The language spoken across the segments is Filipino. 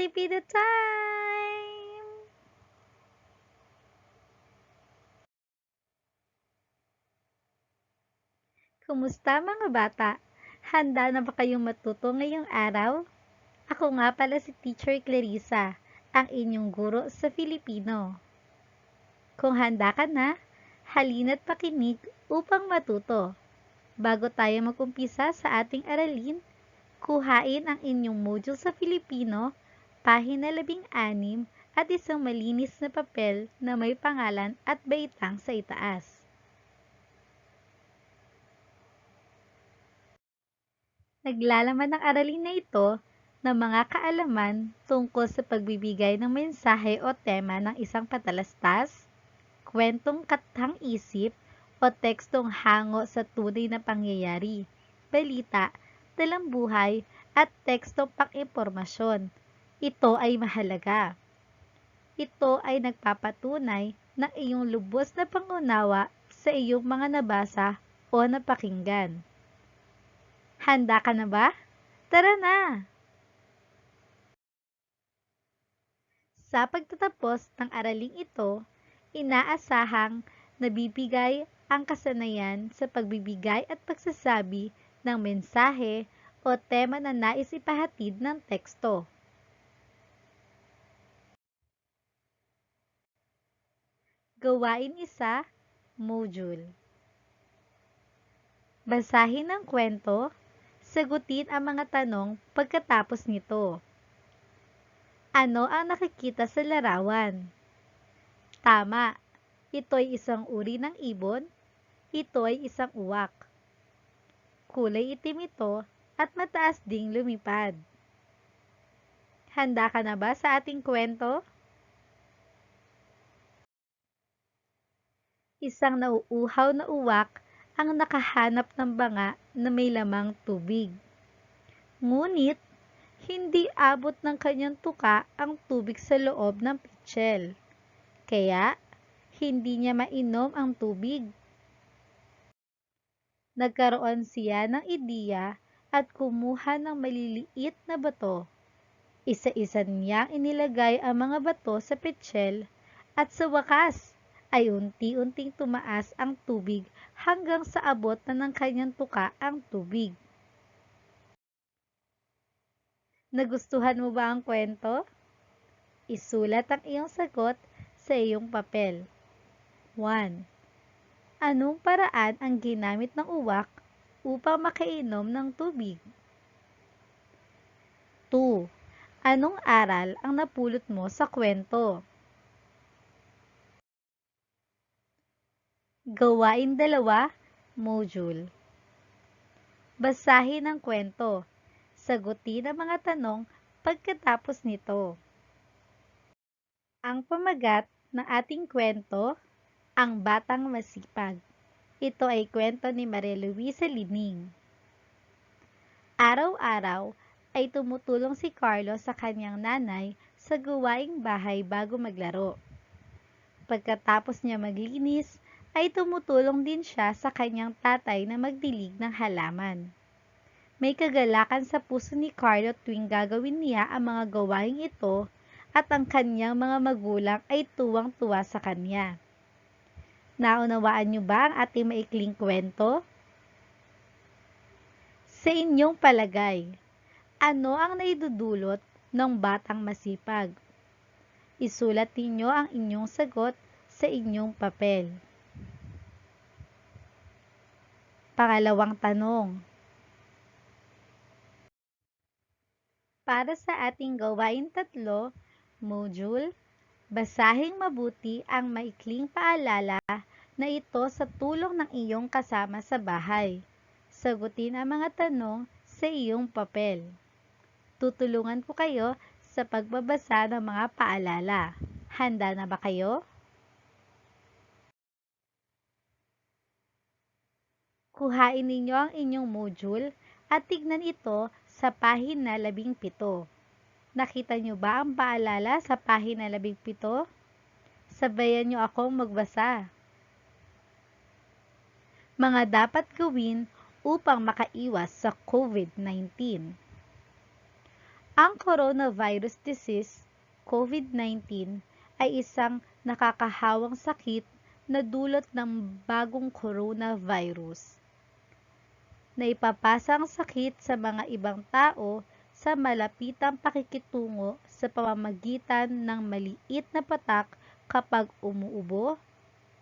Filipino time! Kumusta mga bata? Handa na ba kayong matuto ngayong araw? Ako nga pala si Teacher Clarissa, ang inyong guro sa Filipino. Kung handa ka na, halina't pakinig upang matuto. Bago tayo mag-umpisa sa ating aralin, kuhain ang inyong module sa Filipino, pahina 16 at isang malinis na papel na may pangalan at baitang sa itaas. Naglalaman ng aralin na ito ng mga kaalaman tungkol sa pagbibigay ng mensahe o tema ng isang patalastas, kwentong katang-isip o tekstong hango sa tunay na pangyayari, balita, talambuhay at tekstong pang-impormasyon. Ito ay mahalaga. Ito ay nagpapatunay ng iyong lubos na pangunawa sa iyong mga nabasa o napakinggan. Handa ka na ba? Tara na! Sa pagtatapos ng araling ito, inaasahang nabibigay ang kasanayan sa pagbibigay at pagsasabi ng mensahe o tema na nais ipahatid ng teksto. Gawain 1, module. Basahin ang kwento, sagutin ang mga tanong pagkatapos nito. Ano ang nakikita sa larawan? Tama, ito ay isang uri ng ibon, ito ay isang uwak. Kulay itim ito at mataas ding lumipad. Handa ka na ba sa ating kwento? Isang nauuhaw na uwak ang nakahanap ng banga na may lamang tubig. Ngunit, hindi abot ng kanyang tuka ang tubig sa loob ng pitsil. Kaya, hindi niya mainom ang tubig. Nagkaroon siya ng ideya at kumuha ng maliliit na bato. Isa-isa niyang inilagay ang mga bato sa pitsil at sa wakas ay unti-unting tumaas ang tubig hanggang sa abot na ng kanyang tuka ang tubig. Nagustuhan mo ba ang kwento? Isulat ang iyong sagot sa iyong papel. 1. Anong paraan ang ginamit ng uwak upang makainom ng tubig? 2. Anong aral ang napulot mo sa kwento? Gawain 2, module. Basahin ang kwento. Sagutin ang mga tanong pagkatapos nito. Ang pamagat ng ating kwento, Ang Batang Masipag. Ito ay kwento ni Maria Luisa Lining. Araw-araw ay tumutulong si Carlos sa kanyang nanay sa gawaing bahay bago maglaro. Pagkatapos niya maglinis, ay tumutulong din siya sa kanyang tatay na magdilig ng halaman. May kagalakan sa puso ni Carlo tuwing gagawin niya ang mga gawaing ito at ang kanyang mga magulang ay tuwang-tuwa sa kanya. Naunawaan niyo ba ang ating maikling kwento? Sa inyong palagay, ano ang naidudulot ng batang masipag? Isulat ninyo ang inyong sagot sa inyong papel. Pangalawang tanong. Para sa ating gawain 3, module, basahing mabuti ang maikling paalala na ito sa tulong ng iyong kasama sa bahay. Sagutin ang mga tanong sa iyong papel. Tutulungan ko kayo sa pagbabasa ng mga paalala. Handa na ba kayo? Kuhain ninyo ang inyong module at tignan ito sa pahina 17. Nakita nyo ba ang paalala sa pahina 17? Sabayan nyo akong magbasa. Mga dapat gawin upang makaiwas sa COVID-19. Ang coronavirus disease, COVID-19, ay isang nakakahawang sakit na dulot ng bagong coronavirus. Naipapasa ang sakit sa mga ibang tao sa malapitang pakikitungo sa pamamagitan ng maliit na patak kapag umuubo,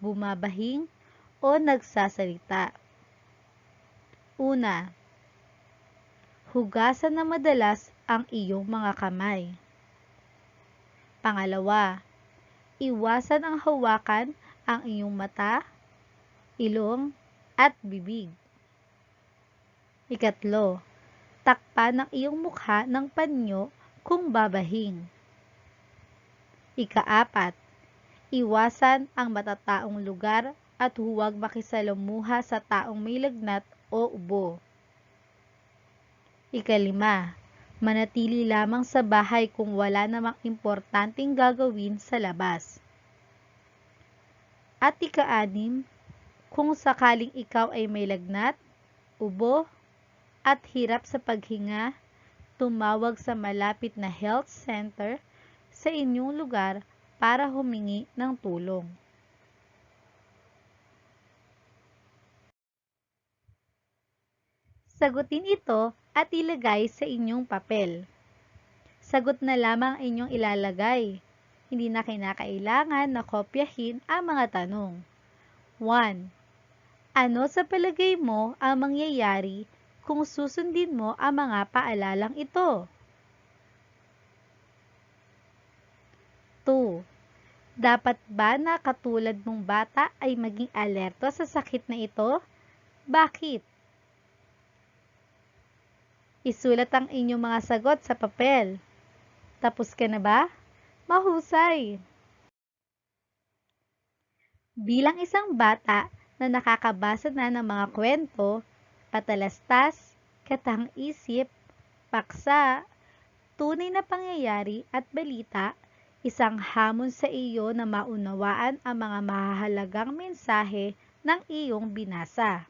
bumabahing, o nagsasalita. Una, hugasan na madalas ang iyong mga kamay. Pangalawa, iwasan ang hawakan ang iyong mata, ilong, at bibig. Ikatlo, takpan ang iyong mukha ng panyo kung babahing. Ikaapat, iwasan ang matataong lugar at huwag makisalamuha sa taong may lagnat o ubo. Ikalima, manatili lamang sa bahay kung wala namang importanteng gagawin sa labas. At ikaanim, kung sakaling ikaw ay may lagnat, ubo, at hirap sa paghinga, tumawag sa malapit na health center sa inyong lugar para humingi ng tulong. Sagutin ito at ilagay sa inyong papel. Sagot na lamang ang inyong ilalagay. Hindi na kinakailangan na kopyahin ang mga tanong. 1. Ano sa palagay mo ang mangyayari kung susundin mo ang mga paalalang ito? 2. Dapat ba na katulad mong bata ay maging alerto sa sakit na ito? Bakit? Isulat ang inyong mga sagot sa papel. Tapos ka na ba? Mahusay! Bilang isang bata na nakakabasa na ng mga kwento, patalastas, katang-isip, paksa, tunay na pangyayari at balita, isang hamon sa iyo na maunawaan ang mga mahahalagang mensahe ng iyong binasa.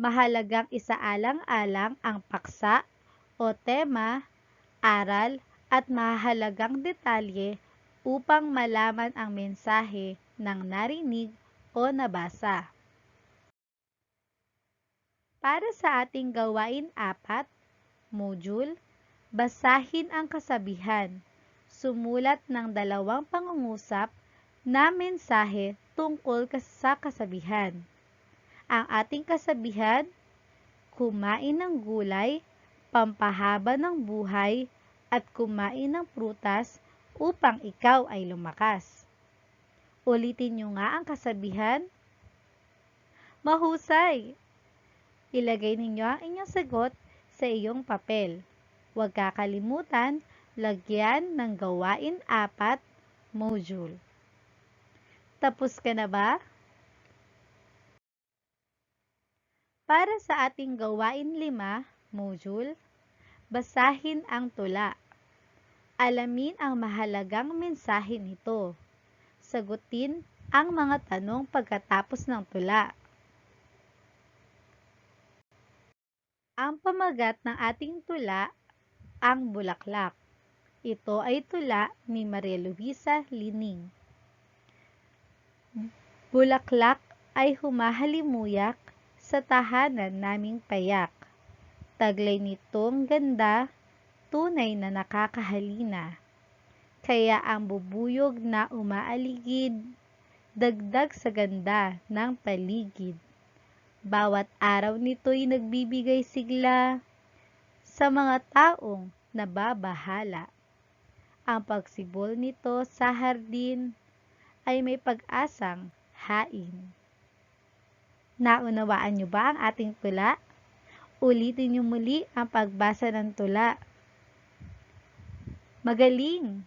Mahalagang isaalang-alang ang paksa o tema, aral at mahalagang detalye upang malaman ang mensahe ng narinig o nabasa. Para sa ating gawain 4, module, basahin ang kasabihan. Sumulat ng 2 pangungusap na mensahe tungkol sa kasabihan. Ang ating kasabihan, kumain ng gulay, pampahaba ng buhay, at kumain ng prutas upang ikaw ay lumakas. Ulitin nyo nga ang kasabihan. Mahusay! Ilagay ninyo ang inyong sagot sa iyong papel. Huwag kakalimutan, lagyan ng gawain 4, module. Tapos ka na ba? Para sa ating gawain 5, module, basahin ang tula. Alamin ang mahalagang mensahe nito. Sagutin ang mga tanong pagkatapos ng tula. Ang pamagat ng ating tula, ang bulaklak. Ito ay tula ni Maria Luisa Lining. Bulaklak ay humahalimuyak sa tahanan naming payak. Taglay nitong ganda, tunay na nakakahalina. Kaya ang bubuyog na umaaligid, dagdag sa ganda ng paligid. Bawat araw nito'y nagbibigay sigla sa mga taong nababahala. Ang pagsibol nito sa hardin ay may pag-asang hain. Naunawaan niyo ba ang ating tula? Ulitin niyo muli ang pagbasa ng tula. Magaling!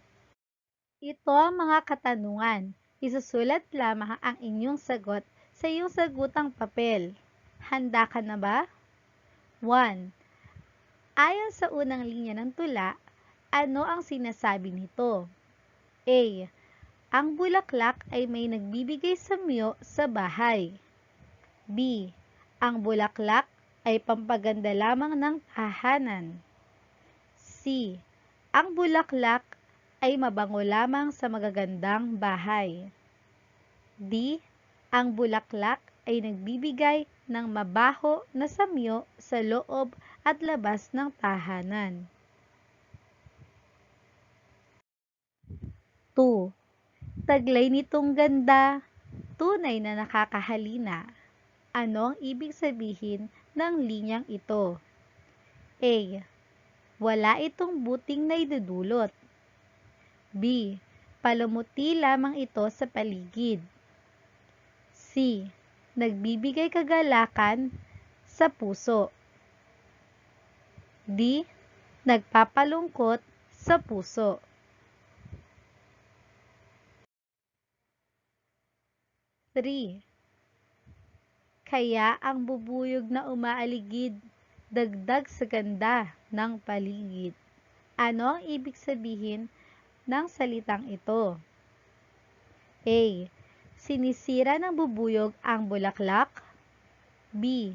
Ito ang mga katanungan. Isusulat lamang ang inyong sagot sa iyong sagutang papel. Handa ka na ba? 1. Ayon sa unang linya ng tula, ano ang sinasabi nito? A. Ang bulaklak ay may nagbibigay samyo sa bahay. B. Ang bulaklak ay pampaganda lamang ng tahanan. C. Ang bulaklak ay mabango lamang sa magagandang bahay. D. Ang bulaklak ay nagbibigay ng mabaho na samyo sa loob at labas ng tahanan. 2. Taglay nitong ganda, tunay na nakakahalina. Ano ang ibig sabihin ng linyang ito? A. Wala itong buting naidudulot. B. Palamuti lamang ito sa paligid. C. Nagbibigay kagalakan sa puso. D. Nagpapalungkot sa puso. 3. Kaya ang bubuyog na umaaligid, dagdag sa ganda ng paligid. Ano ang ibig sabihin ng salitang ito? A. Sinisira ng bubuyog ang bulaklak. B.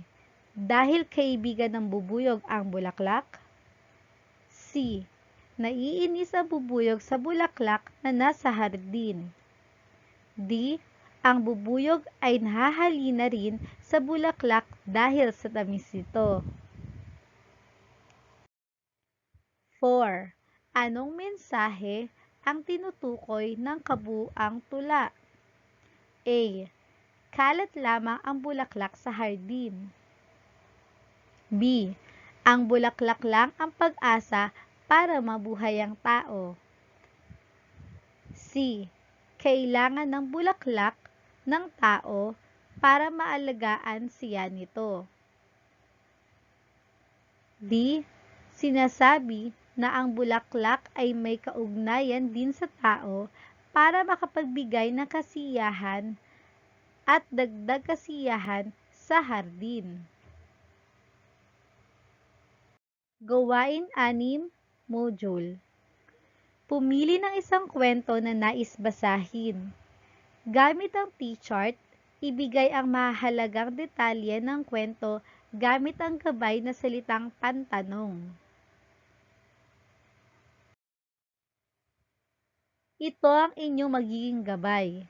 Dahil kaibigan ng bubuyog ang bulaklak. C. Naiinis ang bubuyog sa bulaklak na nasa hardin. D. Ang bubuyog ay nahahalina rin sa bulaklak dahil sa tamis nito. 4. Anong mensahe ang tinutukoy ng kabuuang tula? A. Kalat lamang ang bulaklak sa hardin. B. Ang bulaklak lang ang pag-asa para mabuhay ang tao. C. Kailangan ng bulaklak ng tao para maalagaan siya nito. D. Sinasabi na ang bulaklak ay may kaugnayan din sa tao para makapagbigay ng kasiyahan at dagdag kasiyahan sa hardin. Gawain 6, module. Pumili ng isang kwento na nais basahin. Gamit ang T-chart, ibigay ang mahalagang detalye ng kwento gamit ang gabay na salitang pantanong. Ito ang inyong magiging gabay.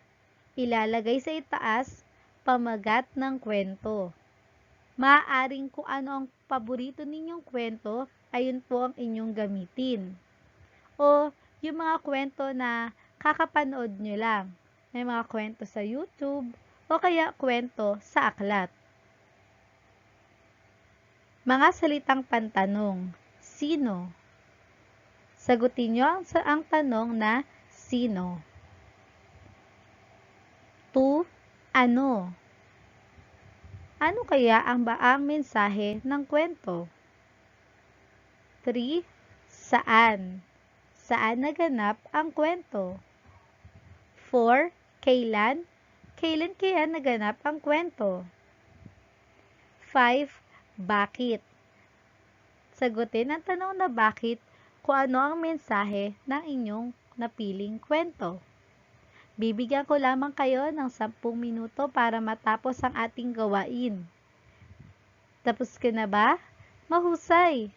Ilalagay sa itaas, pamagat ng kwento. Maaaring kung ano ang paborito ninyong kwento, ayun po ang inyong gamitin. O yung mga kwento na kakapanood nyo lang. May mga kwento sa YouTube o kaya kwento sa aklat. Mga salitang pantanong. Sino? Sagutin nyo ang tanong na sino. 2. Ano? Ano kaya ang baang mensahe ng kwento? 3. Saan? Saan naganap ang kwento? 4. Kailan? Kailan kaya naganap ang kwento? 5. Bakit? Sagutin ang tanong na bakit kung ano ang mensahe ng inyong napiling kwento. Bibigyan ko lamang kayo ng 10 minuto para matapos ang ating gawain. Tapos ka na ba? Mahusay!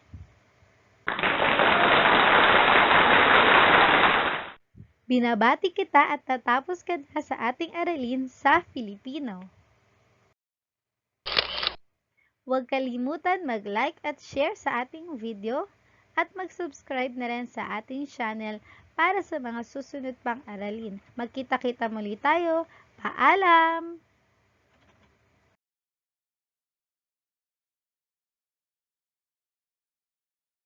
Binabati kita at natapos ka na sa ating aralin sa Filipino. Huwag kalimutan mag-like at share sa ating video at mag-subscribe na rin sa ating channel para sa mga susunod pang aralin. Magkita-kita muli tayo. Paalam!